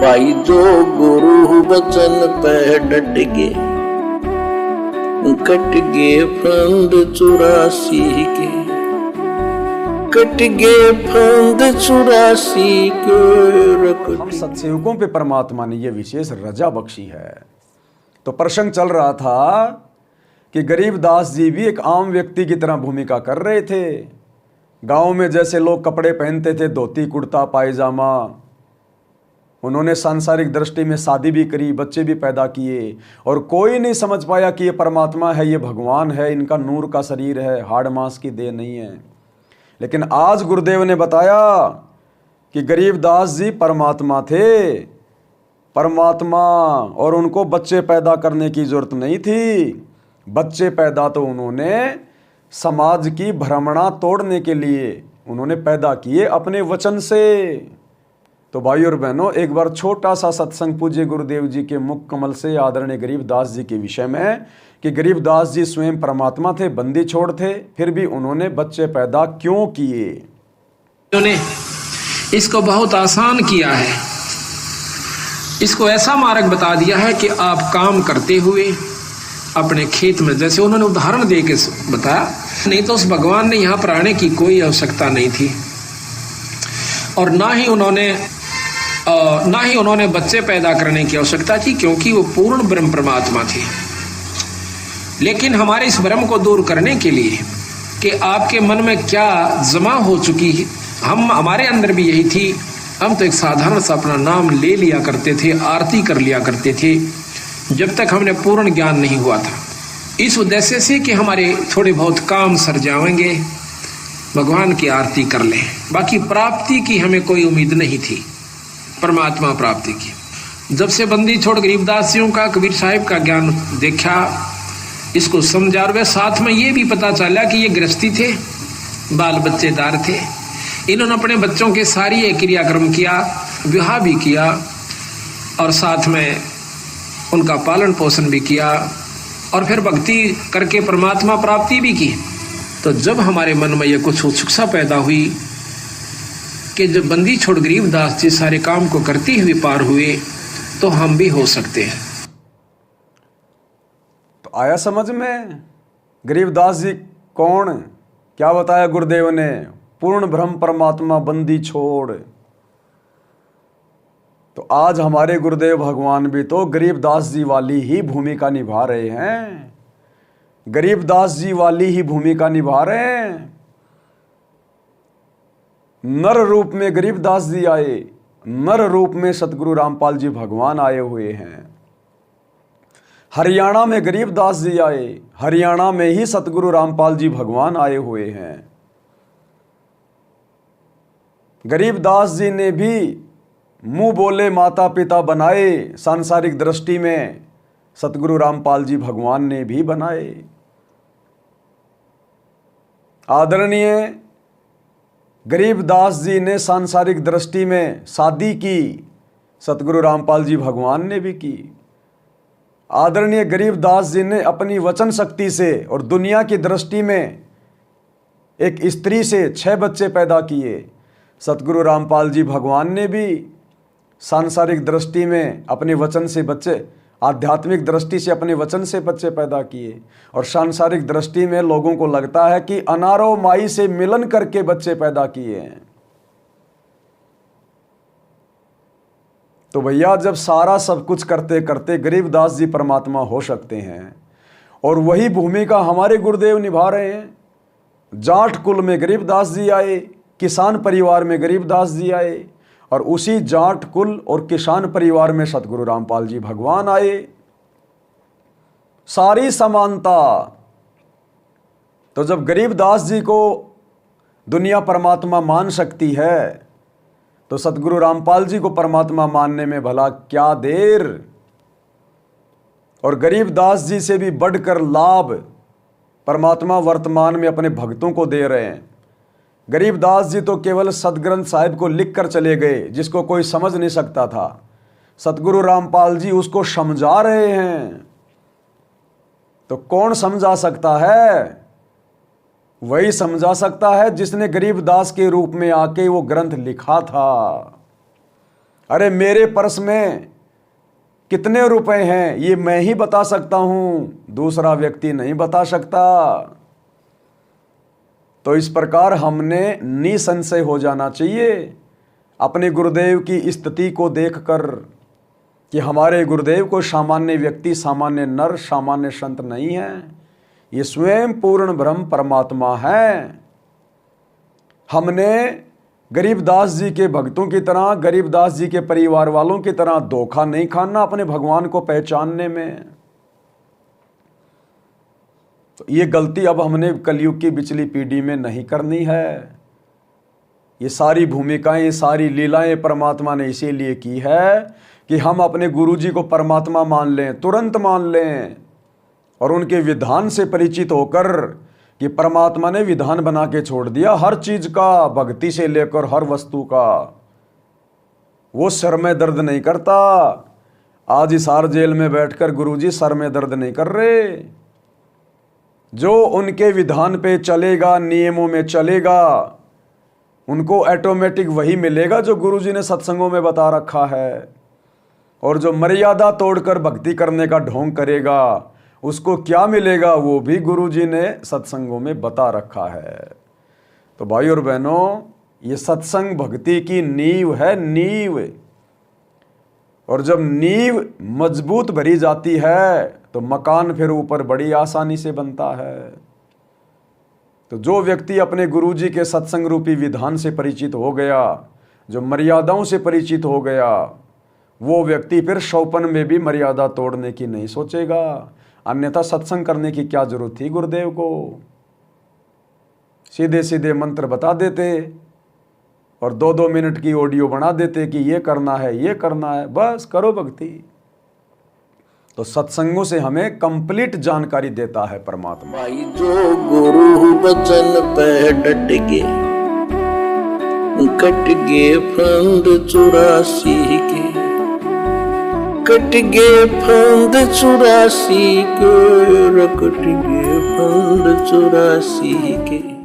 भाई जो गुरु वचन पे डट गे, कट गे फंद 84 के, कट गे फंद 84 के। हम सत्सेवकों पे परमात्मा ने ये विशेष रजा बख्शी है। तो प्रसंग चल रहा था कि गरीबदास जी भी एक आम व्यक्ति की तरह भूमिका कर रहे थे। गांव में जैसे लोग कपड़े पहनते थे, धोती कुर्ता पायजामा, उन्होंने सांसारिक दृष्टि में शादी भी करी, बच्चे भी पैदा किए, और कोई नहीं समझ पाया कि ये परमात्मा है, ये भगवान है, इनका नूर का शरीर है, हाड़ मांस की देह नहीं है। लेकिन आज गुरुदेव ने बताया कि गरीबदास जी परमात्मा थे, परमात्मा, और उनको बच्चे पैदा करने की जरूरत नहीं थी। बच्चे पैदा तो उन्होंने समाज की भ्रमणा तोड़ने के लिए उन्होंने पैदा किए अपने वचन से। तो भाई और बहनों, एक बार छोटा सा सत्संग पूज्य गुरुदेव जी के मुख कमल से आदरणीय गरीबदास जी के विषय में कि गरीबदास जी स्वयं परमात्मा थे, बंदी छोड़ थे, फिर भी उन्होंने बच्चे पैदा क्यों किए। उन्होंने इसको बहुत आसान किया है, इसको ऐसा मार्ग बता दिया है कि आप काम करते हुए अपने खेत में, जैसे उन्होंने उदाहरण दे के बताया, नहीं तो उस भगवान ने यहाँ पर आने की कोई आवश्यकता नहीं थी, और ना ही उन्होंने बच्चे पैदा करने की आवश्यकता थी, क्योंकि वो पूर्ण ब्रह्म परमात्मा थे। लेकिन हमारे इस भ्रम को दूर करने के लिए कि आपके मन में क्या जमा हो चुकी है, हमारे अंदर भी यही थी। हम तो एक साधारण सा अपना नाम ले लिया करते थे, आरती कर लिया करते थे, जब तक हमने पूर्ण ज्ञान नहीं हुआ था, इस उद्देश्य से कि हमारे थोड़े बहुत काम सर जाएंगे, भगवान की आरती कर लें। बाकी प्राप्ति की हमें कोई उम्मीद नहीं थी, परमात्मा प्राप्ति की। जब से बंदी छोड़ गरीबदासियों का, कबीर साहिब का ज्ञान देखा, इसको समझा, और वे साथ में ये भी पता चला कि ये गृहस्थी थे, बाल बच्चेदार थे, इन्होंने अपने बच्चों के सारी ये क्रियाक्रम किया, विवाह भी किया, और साथ में उनका पालन पोषण भी किया, और फिर भक्ति करके परमात्मा प्राप्ति भी की। तो जब हमारे मन में यह कुछ उत्सुकता पैदा हुई कि जब बंदी छोड़ गरीबदास जी सारे काम को करते हुए पार हुए, तो हम भी हो सकते हैं। तो आया समझ में गरीबदास जी कौन, क्या बताया गुरुदेव ने, पूर्ण ब्रह्म परमात्मा बंदी छोड़। तो आज हमारे गुरुदेव भगवान भी तो गरीबदास जी वाली ही भूमिका निभा रहे हैं, गरीबदास जी वाली ही भूमिका निभा रहे हैं। नर रूप में गरीबदास जी आए, नर रूप में सतगुरु रामपाल जी भगवान आए हुए हैं। हरियाणा में गरीबदास जी आए, हरियाणा में ही सतगुरु रामपाल जी भगवान आए हुए हैं। गरीबदास जी ने भी मुंह बोले माता पिता बनाए, सांसारिक दृष्टि में सतगुरु रामपाल जी भगवान ने भी बनाए। आदरणीय गरीबदास जी ने सांसारिक दृष्टि में शादी की, सतगुरु रामपाल जी भगवान ने भी की। आदरणीय गरीबदास जी ने अपनी वचन शक्ति से और दुनिया की दृष्टि में एक स्त्री से 6 बच्चे पैदा किए, सतगुरु रामपाल जी भगवान ने भी सांसारिक दृष्टि में अपने वचन से बच्चे, आध्यात्मिक दृष्टि से अपने वचन से बच्चे पैदा किए, और सांसारिक दृष्टि में लोगों को लगता है कि अनारो माई से मिलन करके बच्चे पैदा किए हैं। तो भैया, जब सारा सब कुछ करते करते गरीबदास जी परमात्मा हो सकते हैं, और वही भूमिका हमारे गुरुदेव निभा रहे हैं। जाट कुल में गरीबदास जी आए, किसान परिवार में गरीबदास जी आए, और उसी जाट कुल और किसान परिवार में सतगुरु रामपाल जी भगवान आए। सारी समानता। तो जब गरीबदास जी को दुनिया परमात्मा मान सकती है, तो सतगुरु रामपाल जी को परमात्मा मानने में भला क्या देर। और गरीबदास जी से भी बढ़कर लाभ परमात्मा वर्तमान में अपने भक्तों को दे रहे हैं। गरीबदास जी तो केवल सदग्रंथ साहिब को लिख कर चले गए, जिसको कोई समझ नहीं सकता था। सतगुरु रामपाल जी उसको समझा रहे हैं। तो कौन समझा सकता है? वही समझा सकता है जिसने गरीबदास के रूप में आके वो ग्रंथ लिखा था। अरे मेरे पर्स में कितने रुपए हैं ये मैं ही बता सकता हूं, दूसरा व्यक्ति नहीं बता सकता। तो इस प्रकार हमने निसंशय हो जाना चाहिए अपने गुरुदेव की स्थिति को देखकर कि हमारे गुरुदेव को सामान्य व्यक्ति, सामान्य नर, सामान्य संत नहीं है, ये स्वयं पूर्ण ब्रह्म परमात्मा है। हमने गरीबदास जी के भक्तों की तरह, गरीबदास जी के परिवार वालों की तरह धोखा नहीं खाना अपने भगवान को पहचानने में। तो ये गलती अब हमने कलयुग की पिछली पीढ़ी में नहीं करनी है। ये सारी भूमिकाएं, ये सारी लीलाएं परमात्मा ने इसीलिए की है कि हम अपने गुरु जी को परमात्मा मान लें, तुरंत मान लें, और उनके विधान से परिचित होकर कि परमात्मा ने विधान बना के छोड़ दिया हर चीज का, भक्ति से लेकर हर वस्तु का। वो सर में दर्द नहीं करता। आज हिसार जेल में बैठकर गुरुजी सर में दर्द नहीं कर रहे। जो उनके विधान पे चलेगा, नियमों में चलेगा, उनको ऑटोमेटिक वही मिलेगा जो गुरुजी ने सत्संगों में बता रखा है। और जो मर्यादा तोड़कर भक्ति करने का ढोंग करेगा उसको क्या मिलेगा, वो भी गुरुजी ने सत्संगों में बता रखा है। तो भाई और बहनों, ये सत्संग भक्ति की नींव है, नींव। और जब नींव मजबूत भरी जाती है तो मकान फिर ऊपर बड़ी आसानी से बनता है। तो जो व्यक्ति अपने गुरुजी के सत्संग रूपी विधान से परिचित हो गया, जो मर्यादाओं से परिचित हो गया, वो व्यक्ति फिर शौपन में भी मर्यादा तोड़ने की नहीं सोचेगा। अन्यथा सत्संग करने की क्या जरूरत थी गुरुदेव को। सीधे सीधे मंत्र बता देते और 2-2 मिनट की ऑडियो बना देते कि ये करना है, ये करना है, बस करो भक्ति। तो सत्संगों से हमें कंप्लीट जानकारी देता है परमात्मा। भाई जो गुरु बचन पे डट गए, कट गए फंद 84 के, कट गए फंद 84 के, कट गए फंद 84 के।